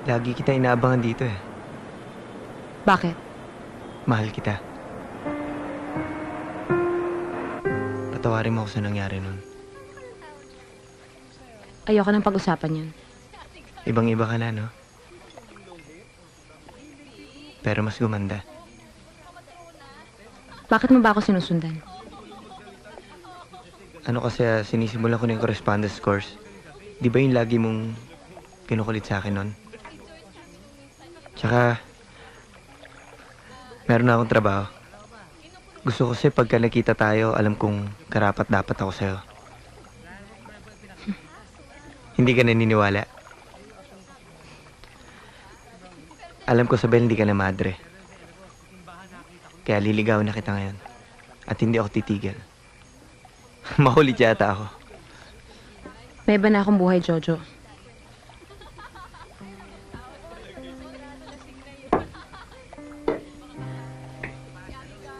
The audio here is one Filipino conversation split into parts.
Lagi kita inaabangan dito eh. Bakit? Mahal kita. Patawarin mo ako sa nangyari nun. Ayoko nang pag-usapan yun. Ibang-iba ka na, no? Pero mas gumanda. Bakit mo ba ako sinusundan? Ano kasi sinisimulan ko na yung correspondence course. Di ba yung lagi mong kinukulit sa akin nun? Tsaka, meron na akong trabaho. Gusto ko kasi pagka nakita tayo, alam kong karapat-dapat ako sa'yo. Hindi ka naniniwala. Alam ko, Sabel, hindi ka na madre. Kaya liligawan na kita ngayon. At hindi ako titigil. Makulit yata ako. May iba na akong buhay, Jojo.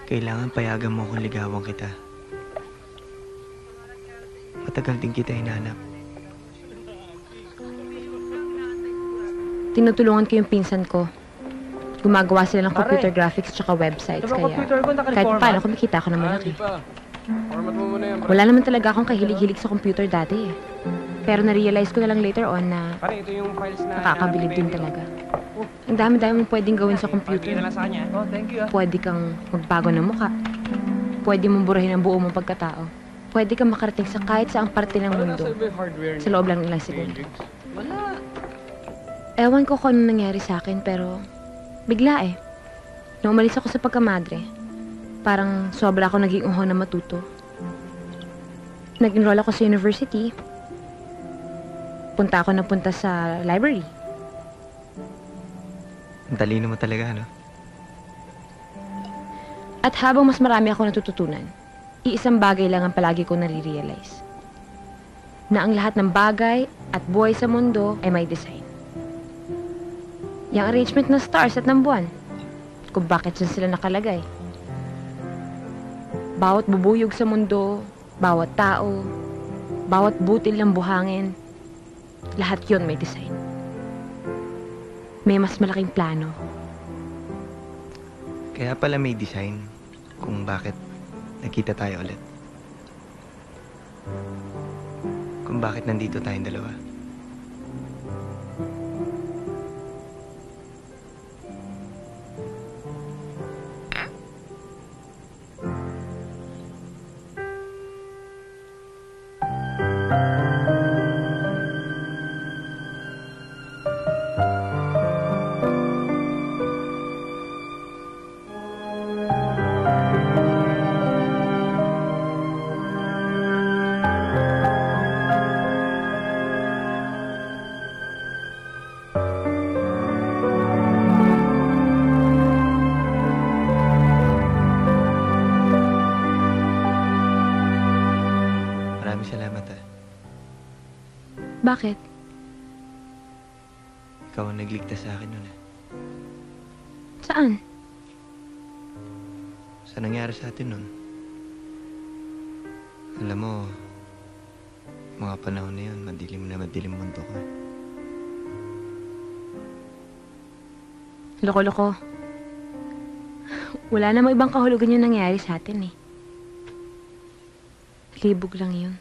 Kailangan payagan mo kung ligawan kita. Matagal din kita hinanap. Tinutulungan ko yung pinsan ko. Gumagawa sila ng computer graphics tsaka websites. Kaya kahit paano kumikita ako ng malaki. Wala naman talaga akong kahilig-hilig sa computer dati eh. Pero na-realize ko na lang later on na nakakabilib din talaga. Ang dami-dami mong pwedeng gawin sa computer. Pwede kang magbago ng mukha. Pwede mong burahin ang buo mong pagkatao. Pwede kang makarating sa kahit saang parte ng mundo sa loob lang ng ilang segundo. Ewan ko kung ano nangyari sa akin, pero bigla eh. Nung umalis ako sa pagkamadre, parang sobra ako naging uho na matuto. Nag-enroll ako sa university. Punta ako na punta sa library. Ang talino mo talaga, no? At habang mas marami ako natututunan, iisang bagay lang ang palagi kong nare-realize. Na ang lahat ng bagay at buhay sa mundo ay may design. Yung arrangement ng stars at ng buwan, kung bakit dyan sila nakalagay. Bawat bubuyog sa mundo, bawat tao, bawat butil ng buhangin, lahat yon may design. May mas malaking plano. Kaya pala may design kung bakit nakita tayo ulit. Kung bakit nandito tayong dalawa. Bakit? Ikaw ang nagligtas sa akin nun eh. Saan? Sa nangyari sa atin nun. Alam mo, mga panahon na yun, madilim mundo ko. Loko-loko. Wala namang ibang kahulugan yung nangyari sa atin eh. Libog lang yun.